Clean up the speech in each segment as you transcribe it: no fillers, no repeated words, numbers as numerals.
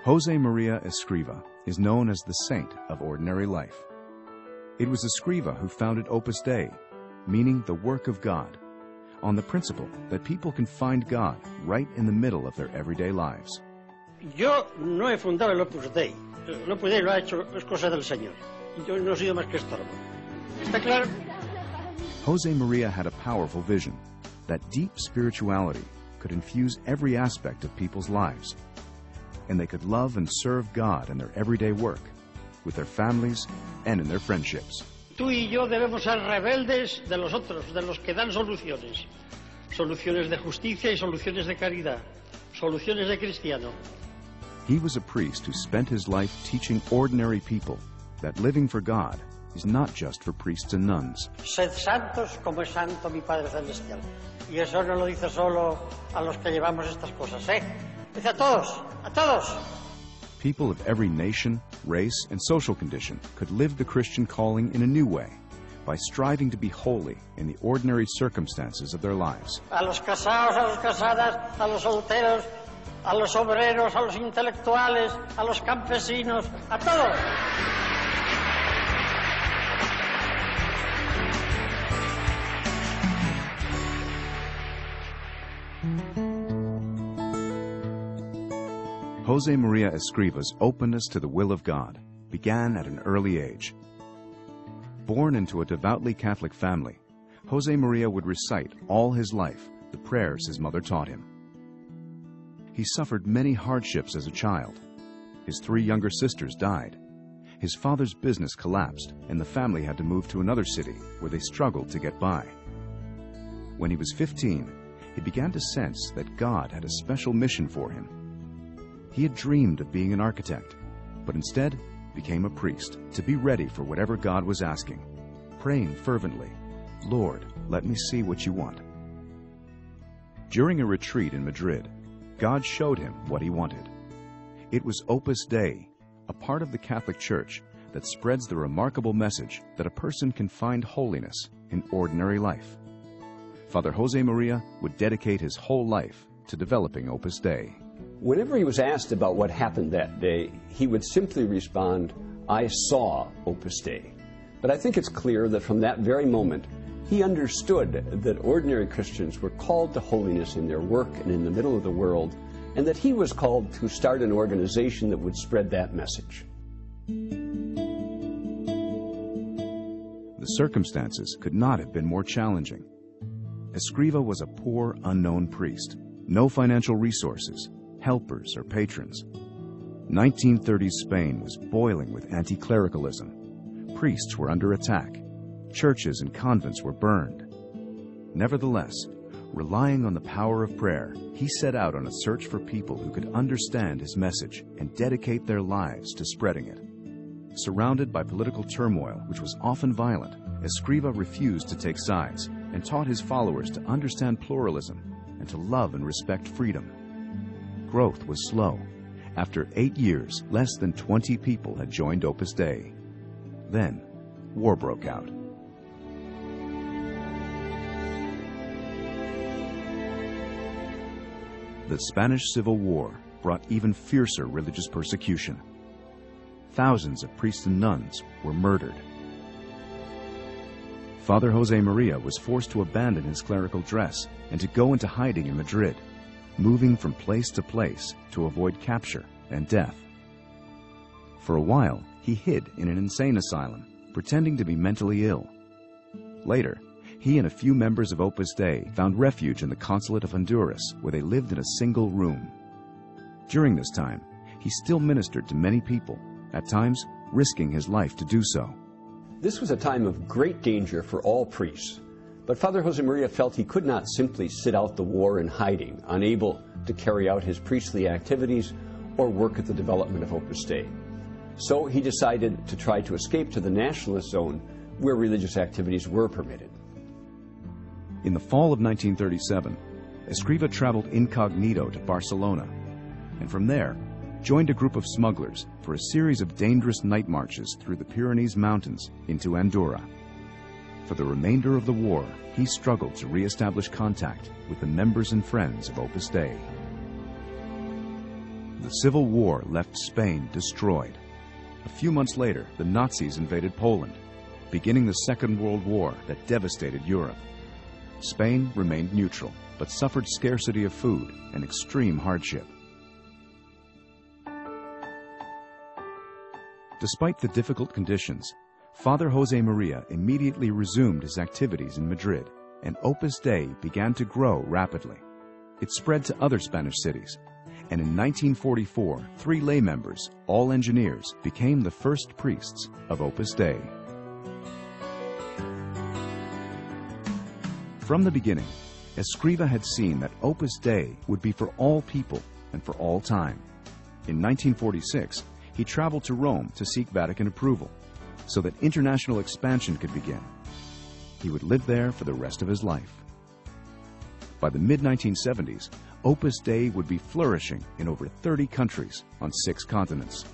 Hosemarie Eskriva is known as the saint of ordinary life. It was Escriva who founded Opus Dei, meaning the work of God, on the principle that people can find God right in the middle of their everyday lives. Yo no he fundado el Opus Dei. El Opus Dei lo ha hecho, es cosa del Señor. Yo no he sido más que estorbo. ¿Está claro? Hosemaria had a powerful vision that deep spirituality could infuse every aspect of people's lives, and they could love and serve God in their everyday work, with their families and in their friendships. Tú y yo debemos ser rebeldes de los otros, de los que dan soluciones. Soluciones de justicia y soluciones de caridad. Soluciones de cristiano. He was a priest who spent his life teaching ordinary people that living for God is not just for priests and nuns. Sed santos como es santo mi Padre Celestial. Y eso no lo dice solo a los que llevamos estas cosas, ¿eh? Dice a todos, a todos. People of every nation, race, and social condition could live the Christian calling in a new way by striving to be holy in the ordinary circumstances of their lives. A los casados, a los casadas, a los solteros, a los obreros, a los intelectuales, a los campesinos, a todos. Hosemarie Escriva's openness to the will of God began at an early age. Born into a devoutly Catholic family, Hosemaria would recite all his life the prayers his mother taught him. He suffered many hardships as a child. His 3 younger sisters died. His father's business collapsed, and the family had to move to another city where they struggled to get by. When he was 15, he began to sense that God had a special mission for him. He had dreamed of being an architect, but instead became a priest to be ready for whatever God was asking, praying fervently, "Lord, let me see what you want." During a retreat in Madrid, God showed him what he wanted. It was Opus Dei, a part of the Catholic Church that spreads the remarkable message that a person can find holiness in ordinary life. Father Hosemaria would dedicate his whole life to developing Opus Dei. Whenever he was asked about what happened that day, he would simply respond, "I saw Opus Dei." But I think it's clear that from that very moment, he understood that ordinary Christians were called to holiness in their work and in the middle of the world, and that he was called to start an organization that would spread that message. The circumstances could not have been more challenging. Escriva was a poor, unknown priest, no financial resources, helpers or patrons. 1930s Spain was boiling with anti-clericalism. Priests were under attack. Churches and convents were burned. Nevertheless, relying on the power of prayer, he set out on a search for people who could understand his message and dedicate their lives to spreading it. Surrounded by political turmoil, which was often violent, Escriva refused to take sides and taught his followers to understand pluralism and to love and respect freedom. Growth was slow. After 8 years, less than 20 people had joined Opus Dei. Then, war broke out. The Spanish Civil War brought even fiercer religious persecution. Thousands of priests and nuns were murdered. Father Hosemaria was forced to abandon his clerical dress and to go into hiding in Madrid, moving from place to place to avoid capture and death. For a while, he hid in an insane asylum, pretending to be mentally ill. Later, he and a few members of Opus Dei found refuge in the consulate of Honduras, where they lived in a single room. During this time, he still ministered to many people, at times risking his life to do so. This was a time of great danger for all priests, but Father Hosemaria felt he could not simply sit out the war in hiding, unable to carry out his priestly activities or work at the development of Opus Dei. So he decided to try to escape to the nationalist zone where religious activities were permitted. In the fall of 1937, Escriva traveled incognito to Barcelona, and from there joined a group of smugglers for a series of dangerous night marches through the Pyrenees Mountains into Andorra. For the remainder of the war, he struggled to re-establish contact with the members and friends of Opus Dei. The Civil War left Spain destroyed. A few months later, the Nazis invaded Poland, beginning the Second World War that devastated Europe. Spain remained neutral, but suffered scarcity of food and extreme hardship. Despite the difficult conditions, Father Hosemaria immediately resumed his activities in Madrid, and Opus Dei began to grow rapidly. It spread to other Spanish cities, and in 1944, 3 lay members, all engineers, became the first priests of Opus Dei. From the beginning, Escriva had seen that Opus Dei would be for all people and for all time. In 1946, he traveled to Rome to seek Vatican approval so that international expansion could begin. He would live there for the rest of his life. By the mid-1970s, Opus Dei would be flourishing in over 30 countries on 6 continents.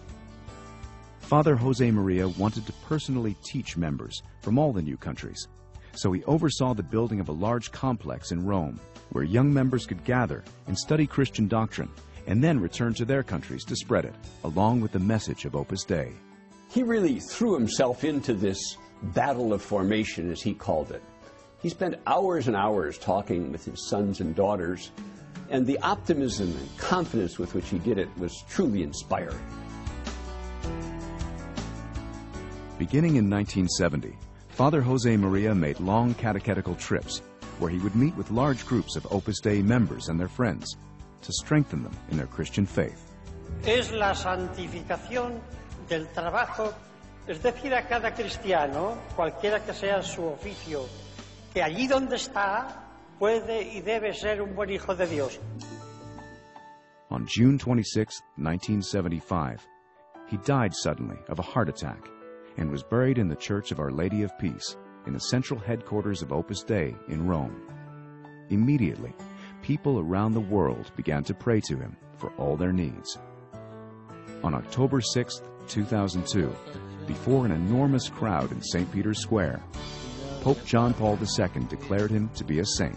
Father Hosemaria wanted to personally teach members from all the new countries, so he oversaw the building of a large complex in Rome where young members could gather and study Christian doctrine and then return to their countries to spread it, along with the message of Opus Dei. He really threw himself into this battle of formation, as he called it. He spent hours and hours talking with his sons and daughters, and the optimism and confidence with which he did it was truly inspiring. Beginning in 1970, Father Hosemaria made long catechetical trips where he would meet with large groups of Opus Dei members and their friends to strengthen them in their Christian faith. Es la santificación del trabajo, es decir, a cada cristiano, cualquiera que sea su oficio, que allí donde está puede y debe ser un buen hijo de Dios. On June 26, 1975, he died suddenly of a heart attack and was buried in the Church of Our Lady of Peace in the central headquarters of Opus Dei in Rome. Immediately, people around the world began to pray to him for all their needs. On October 6, 2002, before an enormous crowd in St. Peter's Square, Pope John Paul II declared him to be a saint,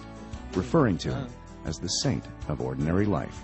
referring to him as the saint of ordinary life.